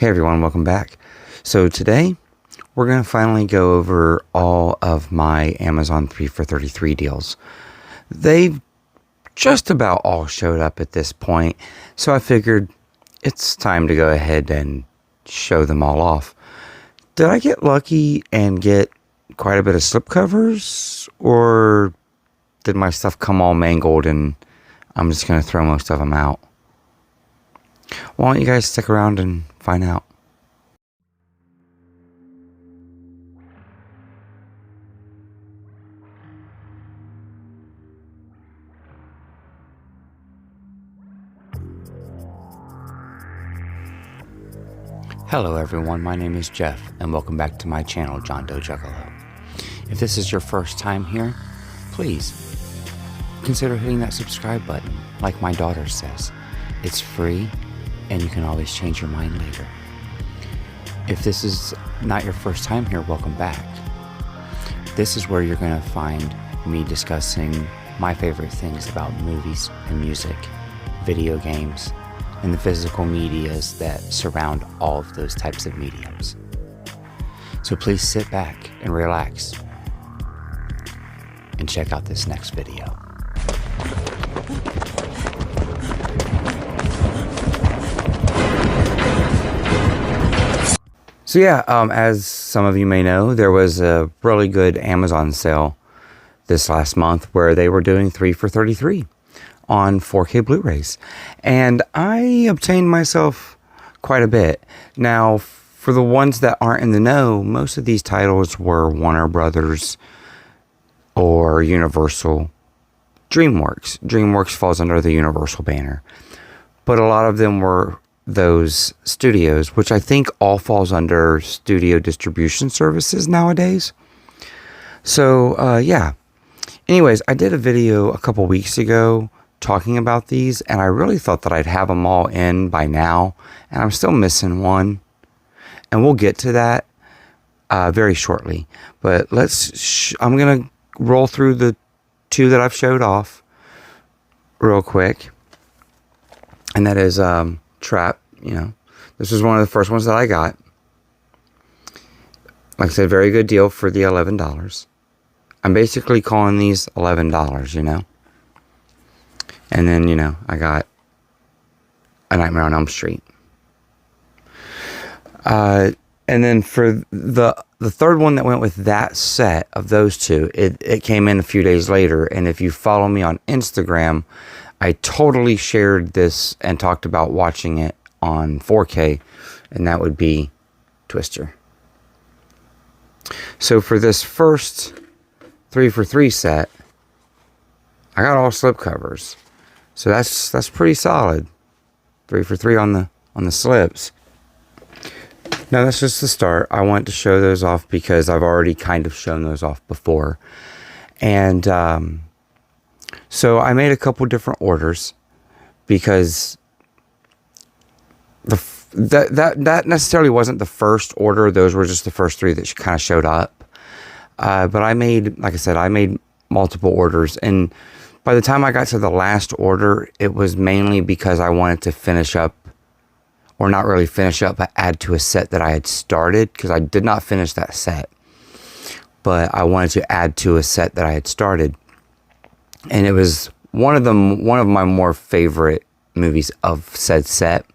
Hey everyone, welcome back. So today, we're going to finally go over all of my Amazon 3 for 33 deals. They've just about all showed up at this point, so I figured it's time to go ahead and show them all off. Did I get lucky and get quite a bit of slipcovers, or did my stuff come all mangled and I'm just going to throw most of them out? Why don't you guys stick around and find out? Hello everyone, my name is Jeff and welcome back to my channel, JOHNDOEJUGGALO. If this is your first time here, please consider hitting that subscribe button like my daughter says. It's free and you can always change your mind later. If this is not your first time here, welcome back. This is where you're going to find me discussing my favorite things about movies and music, video games, and the physical medias that surround all of those types of mediums. So please sit back and relax and check out this next video. So yeah, as some of you may know, there was a really good Amazon sale this last month where they were doing 3 for 33 on 4K Blu-rays, and I obtained myself quite a bit. Now, for the ones that aren't in the know, most of these titles were Warner Brothers or Universal. DreamWorks falls under the Universal banner, but a lot of them were those studios, which I think all falls under studio distribution services nowadays. So yeah, anyways, I did a video a couple weeks ago talking about these, and I really thought that I'd have them all in by now, and I'm still missing one, and we'll get to that very shortly. But I'm gonna roll through the two that I've showed off real quick, and that is Trap. This was one of the first ones that I got. Like I said, very good deal for the $11. I'm basically calling these $11, And then, I got A Nightmare on Elm Street. And then for the third one that went with that set of those two, it came in a few days later. And if you follow me on Instagram, I totally shared this and talked about watching it on 4K, and that would be Twister. So for this first 3 for 3 set, I got all slipcovers. So that's pretty solid. 3 for 3 on the slips. Now that's just the start. I want to show those off because I've already kind of shown those off before. And so I made a couple different orders because that necessarily wasn't the first order. Those were just the first 3 that kind of showed up. But I made, like I said, I made multiple orders, and by the time I got to the last order, it was mainly because I wanted to finish up, or not really finish up, but add to a set that I had started, because I did not finish that set. But I wanted to add to a set that I had started. And it was one of my more favorite movies of said set.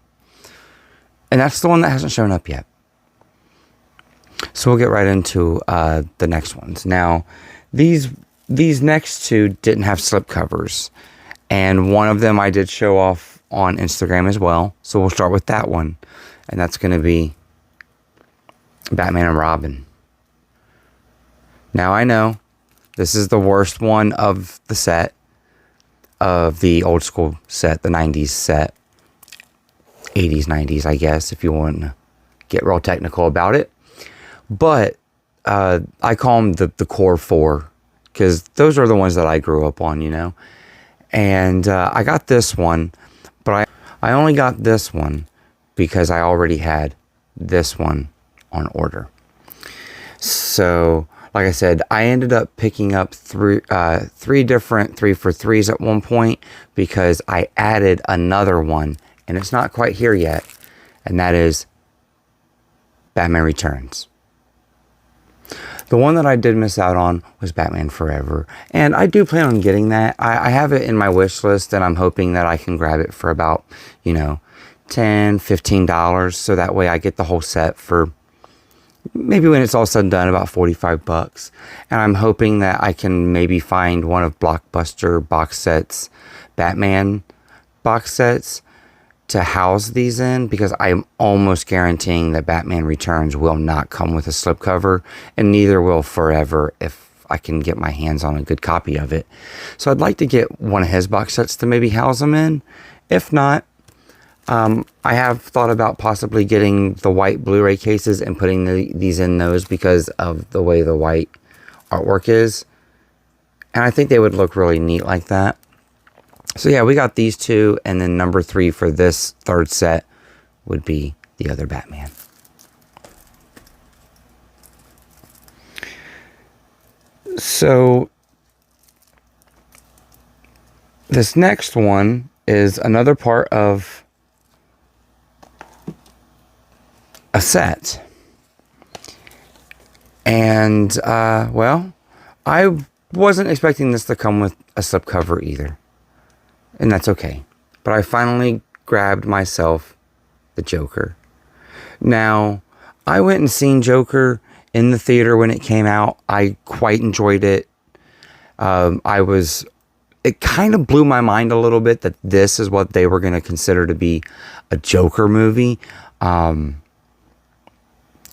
And that's the one that hasn't shown up yet. So we'll get right into the next ones. Now, these next two didn't have slipcovers, and one of them I did show off on Instagram as well. So we'll start with that one, and that's going to be Batman and Robin. Now I know this is the worst one of the set, of the old school set, the 90s set, 80s, 90s, I guess, if you want to get real technical about it. But I call them the core 4, because those are the ones that I grew up on, And I got this one, but I only got this one because I already had this one on order. So, like I said, I ended up picking up three different 3 for 3s at one point because I added another one, and it's not quite here yet, and that is Batman Returns. The one that I did miss out on was Batman Forever. And I do plan on getting that. I have it in my wish list, and I'm hoping that I can grab it for about, you know, $10, $15. So that way I get the whole set for maybe when it's all said and done, about $45. And I'm hoping that I can maybe find one of Blockbuster box sets, Batman box sets, to house these in, because I'm almost guaranteeing that Batman Returns will not come with a slipcover, and neither will Forever if I can get my hands on a good copy of it. So I'd like to get one of his box sets to maybe house them in. If not, I have thought about possibly getting the white Blu-ray cases and putting these in those because of the way the white artwork is. And I think they would look really neat like that. So yeah, we got these two, and then number 3 for this third set would be the other Batman. So this next one is another part of a set. And, well, I wasn't expecting this to come with a slipcover either. And that's okay. But I finally grabbed myself the Joker. Now, I went and seen Joker in the theater when it came out. I quite enjoyed it. It kind of blew my mind a little bit that this is what they were going to consider to be a Joker movie. Because,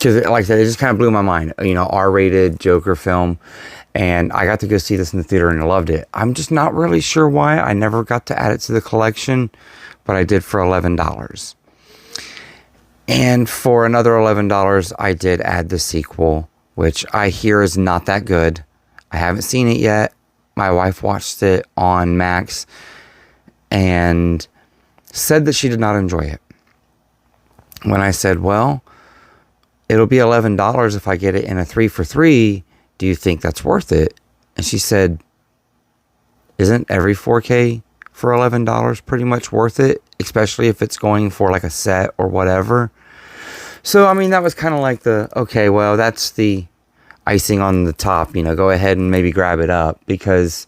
like I said, it just kind of blew my mind. You know, R-rated Joker film. And I got to go see this in the theater and I loved it. I'm just not really sure why. I never got to add it to the collection, but I did for $11. And for another $11, I did add the sequel, which I hear is not that good. I haven't seen it yet. My wife watched it on Max and said that she did not enjoy it. When I said, well, it'll be $11 if I get it in a 3 for 3. Do you think that's worth it? And she said, isn't every 4K for $11 pretty much worth it? Especially if it's going for like a set or whatever. So, I mean, that was kind of like okay, well, that's the icing on the top. You know, go ahead and maybe grab it up. Because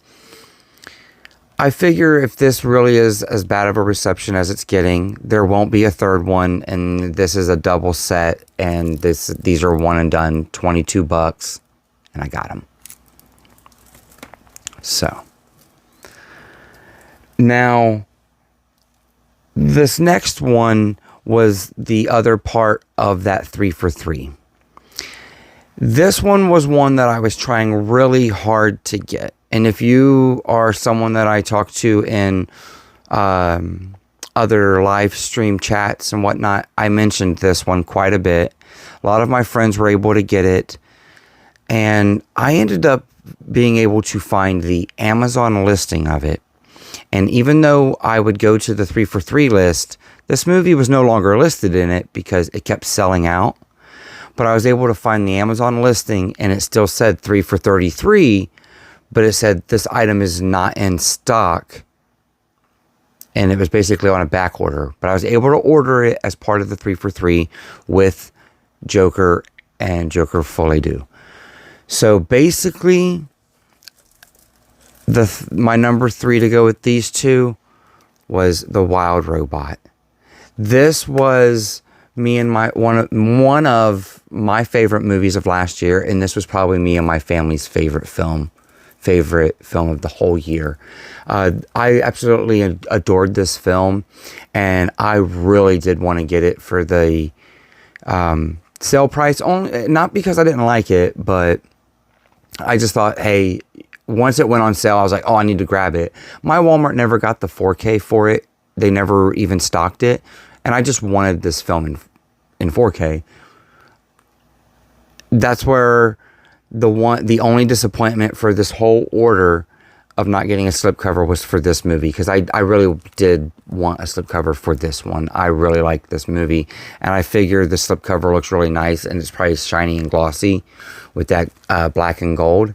I figure if this really is as bad of a reception as it's getting, there won't be a third one. And this is a double set. And these are one and done, $22. And I got them. So, now, this next one was the other part of that 3 for 3. This one was one that I was trying really hard to get. And if you are someone that I talk to in other live stream chats and whatnot, I mentioned this one quite a bit. A lot of my friends were able to get it. And I ended up being able to find the Amazon listing of it. And even though I would go to the 3 for 3 list, this movie was no longer listed in it because it kept selling out. But I was able to find the Amazon listing and it still said 3 for 33, but it said this item is not in stock. And it was basically on a back order. But I was able to order it as part of the 3 for 3 with Joker and Joker Fully Do. So basically, my number 3 to go with these two was The Wild Robot. This was me and one of my favorite movies of last year, and this was probably me and my family's favorite film of the whole year. I absolutely adored this film, and I really did want to get it for the sale price. Only not because I didn't like it, but I just thought, hey, once it went on sale, I was like, oh, I need to grab it. My Walmart never got the 4K for it. They never even stocked it. And I just wanted this film in 4K. That's where the only disappointment for this whole order of not getting a slipcover was for this movie. Because I really did want a slipcover for this one. I really like this movie. And I figured the slipcover looks really nice. And it's probably shiny and glossy with that black and gold.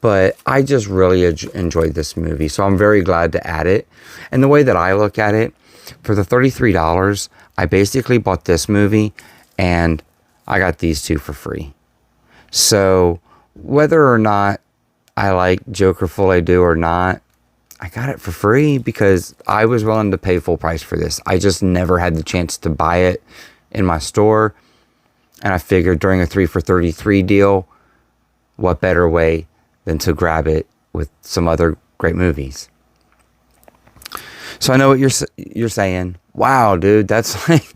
But I just really enjoyed this movie. So I'm very glad to add it. And the way that I look at it, for the $33, I basically bought this movie and I got these two for free. So whether or not I like Joker Folie-à-Deux or not, I got it for free because I was willing to pay full price for this. I just never had the chance to buy it in my store. And I figured during a 3 for $33 deal, what better way than to grab it with some other great movies. So I know what you're saying. Wow, dude, that's like,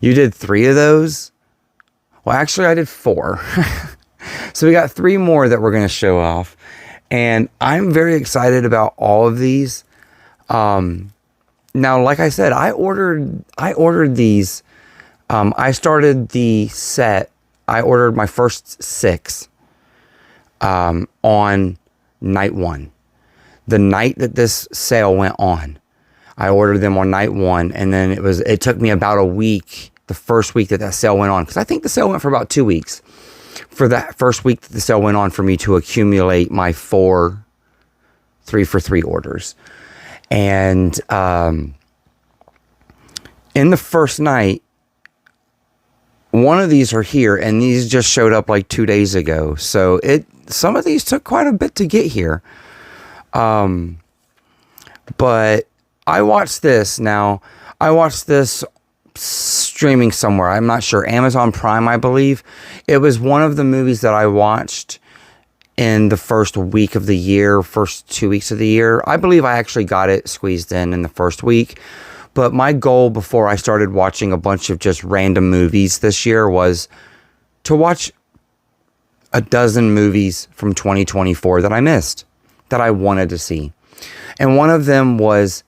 you did 3 of those? Well, actually, I did 4. So we got 3 more that we're going to show off. And I'm very excited about all of these. Now, like I said, I ordered these. I started the set. I ordered my first 6 on night 1. The night that this sale went on, I ordered them on night 1, and then it took me about a week, the first week that sale went on, because I think the sale went for about 2 weeks. For that first week that the sale went on, for me to accumulate my 4 3 for 3 orders. And in the first night, one of these are here, and these just showed up like 2 days ago. So some of these took quite a bit to get here. But I watched this. Now, I watched this streaming somewhere. I'm not sure. Amazon Prime, I believe. It was one of the movies that I watched in the first week of the year, first 2 weeks of the year. I believe I actually got it squeezed in the first week. But my goal before I started watching a bunch of just random movies this year was to watch a dozen movies from 2024 that I missed, that I wanted to see. And one of them was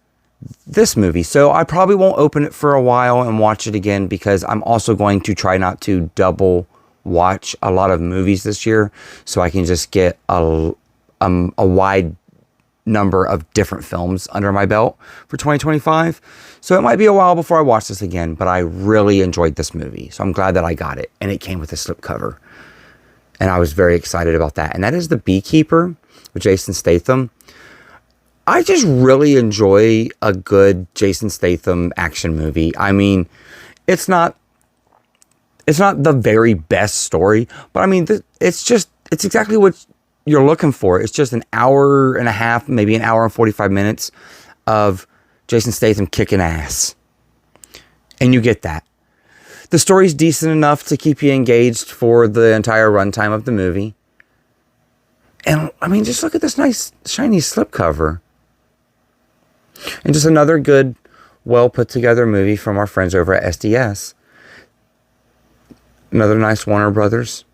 this movie. So I probably won't open it for a while and watch it again, because I'm also going to try not to double watch a lot of movies this year, so I can just get a wide number of different films under my belt for 2025. So it might be a while before I watch this again, but I really enjoyed this movie. So I'm glad that I got it, and it came with a slipcover. And I was very excited about that. And that is The Beekeeper with Jason Statham. I just really enjoy a good Jason Statham action movie. I mean, it's not the very best story, but I mean, it's exactly what you're looking for. It's just an hour and a half, maybe an hour and 45 minutes of Jason Statham kicking ass. And you get that. The story's decent enough to keep you engaged for the entire runtime of the movie. And I mean, just look at this nice, shiny slipcover. And just another good, well put together movie from our friends over at SDS. Another nice Warner Brothers.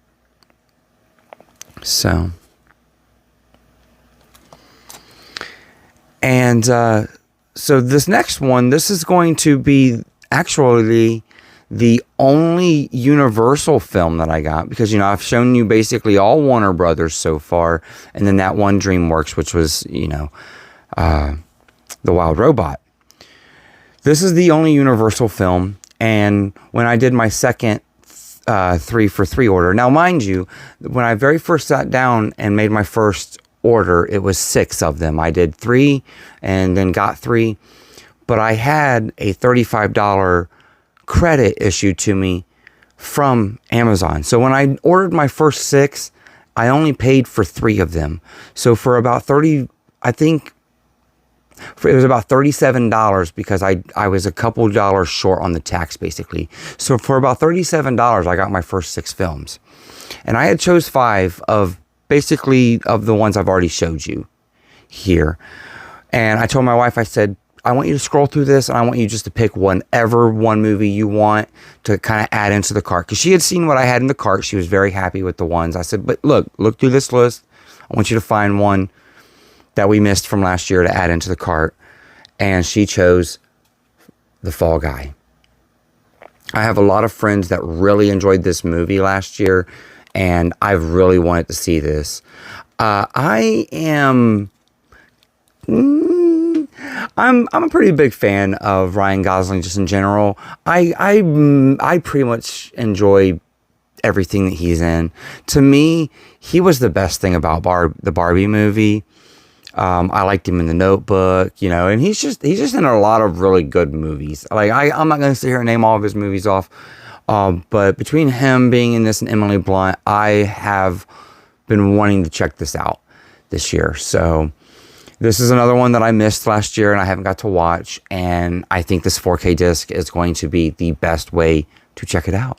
So. And so this next one, this is going to be actually the only Universal film that I got, because, you know, I've shown you basically all Warner Brothers so far, and then that one DreamWorks, which was, you know, The Wild Robot. This is the only Universal film, and when I did my second 3 for 3 order, now mind you, when I very first sat down and made my first order, it was 6 of them. I did 3 and then got 3, but I had a $35 credit issued to me from Amazon. So when I ordered my first 6, I only paid for 3 of them. So for about 30, I think it was about $37, because I was a couple dollars short on the tax, basically. So for about $37, I got my first 6 films. And I had chose 5 of basically of the ones I've already showed you here. And I told my wife, I said, I want you to scroll through this, and I want you just to pick one movie you want to kind of add into the cart. Because she had seen what I had in the cart. She was very happy with the ones. I said, but look through this list. I want you to find one that we missed from last year to add into the cart. And she chose The Fall Guy. I have a lot of friends that really enjoyed this movie last year, and I've really wanted to see this. I'm a pretty big fan of Ryan Gosling just in general. I pretty much enjoy everything that he's in. To me, he was the best thing about the Barbie movie. I liked him in The Notebook, you know, and he's just in a lot of really good movies. Like I'm not going to sit here and name all of his movies off, But between him being in this and Emily Blunt, I have been wanting to check this out this year. So this is another one that I missed last year and I haven't got to watch. And I think this 4K disc is going to be the best way to check it out.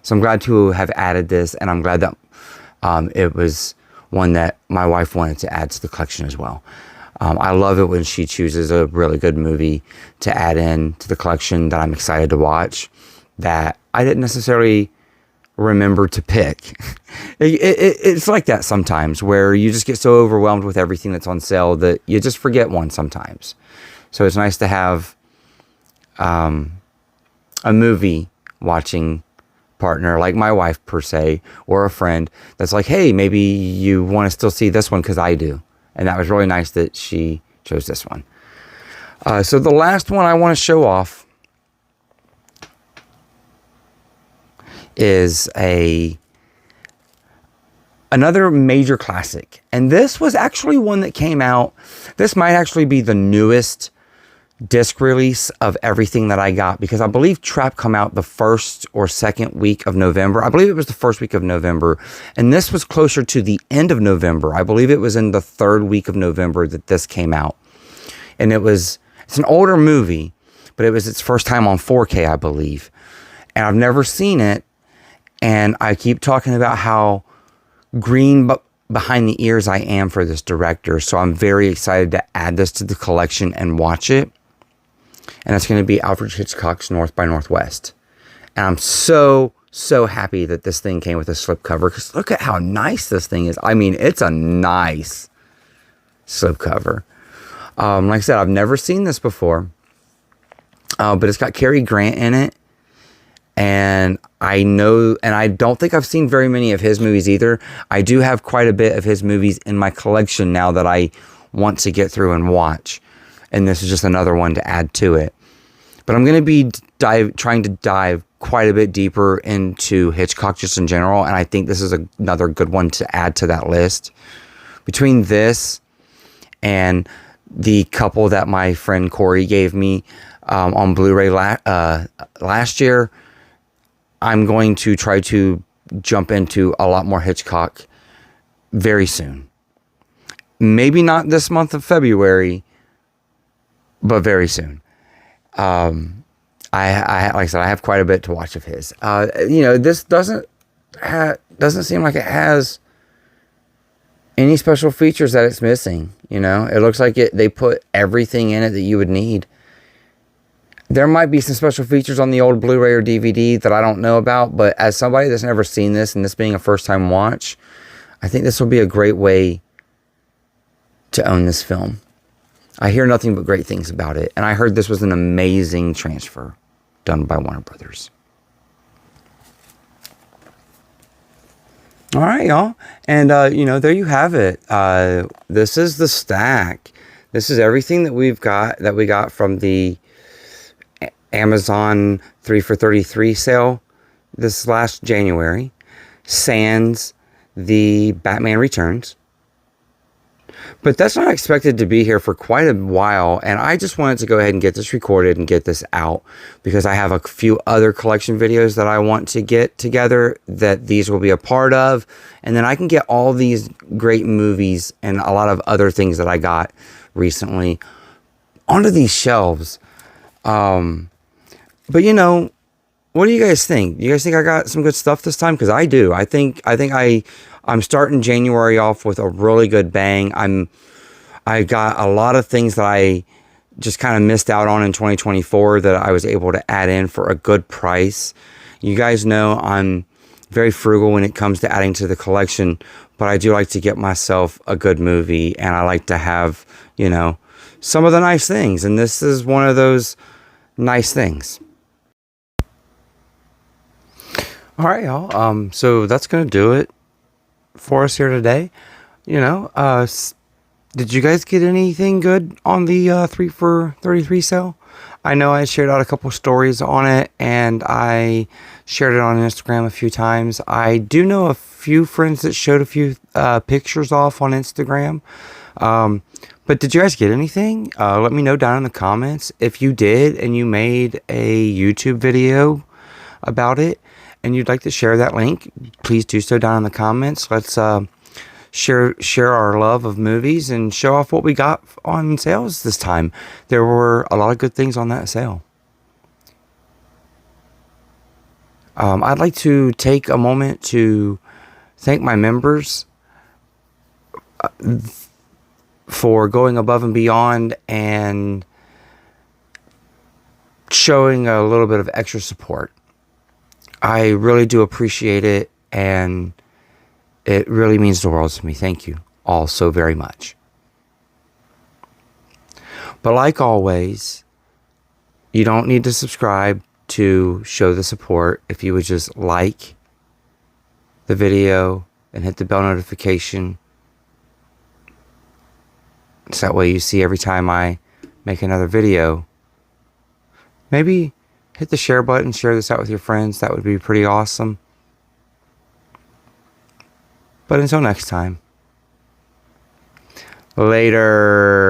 So I'm glad to have added this, and I'm glad that it was one that my wife wanted to add to the collection as well. I love it when she chooses a really good movie to add in to the collection that I'm excited to watch, that I didn't necessarily remember to pick. It's like that sometimes, where you just get so overwhelmed with everything that's on sale that you just forget one sometimes. So it's nice to have a movie watching partner like my wife per se, or a friend that's like, hey, maybe you want to still see this one because I do. And that was really nice that she chose this one. So the last one I want to show off is another major classic. And this was actually one that came out. This might actually be the newest disc release of everything that I got, because I believe Trap come out the first or second week of November. I believe it was the first week of November, and this was closer to the end of November. I believe it was in the third week of November that this came out. And it's an older movie, but it was its first time on 4K, I believe. And I've never seen it, and I keep talking about how green behind the ears I am for this director. So I'm very excited to add this to the collection and watch it. And that's going to be Alfred Hitchcock's North by Northwest. And I'm so happy that this thing came with a slipcover, because look at how nice this thing is. I mean, it's a nice slipcover. Like I said, I've never seen this before, but it's got Cary Grant in it. And I know, and I don't think I've seen very many of his movies either. I do have quite a bit of his movies in my collection now that I want to get through and watch. And this is just another one to add to it. But I'm going to be trying to dive quite a bit deeper into Hitchcock just in general. And I think this is another good one to add to that list. Between this and the couple that my friend Corey gave me on Blu-ray last year, I'm going to try to jump into a lot more Hitchcock very soon. Maybe not this month of February, but very soon. Like I said, I have quite a bit to watch of his. This doesn't seem like it has any special features that it's missing. It looks like they put everything in it that you would need. There might be some special features on the old Blu-ray or DVD that I don't know about, but as somebody that's never seen this, and this being a first-time watch, I think this will be a great way to own this film. I hear nothing but great things about it, and I heard this was an amazing transfer done by Warner Brothers. All right, y'all, and there you have it. This is the stack. This is everything that we got from the Amazon 3 for $33 sale this last January, sans the Batman Returns. But that's not expected to be here for quite a while, and I just wanted to go ahead and get this recorded and get this out, because I have a few other collection videos that I want to get together that these will be a part of, and then I can get all these great movies and a lot of other things that I got recently onto these shelves. But what do you guys think? Do you guys think I got some good stuff this time? Because I do. I think I'm starting January off with a really good bang. I got a lot of things that I just kind of missed out on in 2024 that I was able to add in for a good price. You guys know I'm very frugal when it comes to adding to the collection, but I do like to get myself a good movie, and I like to have, some of the nice things. And this is one of those nice things. All right, y'all. So that's going to do it for us here today. Did you guys get anything good on the 3 for $33 sale? I know I shared out a couple stories on it, and I shared it on Instagram a few times. I do know a few friends that showed a few pictures off on Instagram. But did you guys get anything? Let me know down in the comments if you did and you made a YouTube video about it and you'd like to share that link, please do so down in the comments. Let's share our love of movies and show off what we got on sales this time. There were a lot of good things on that sale. I'd like to take a moment to thank my members for going above and beyond and showing a little bit of extra support. I really do appreciate it, and it really means the world to me. Thank you all so very much. But like always, you don't need to subscribe to show the support. If you would just like the video and hit the bell notification, so that way you see every time I make another video. Maybe hit the share button, share this out with your friends. That would be pretty awesome. But until next time, later.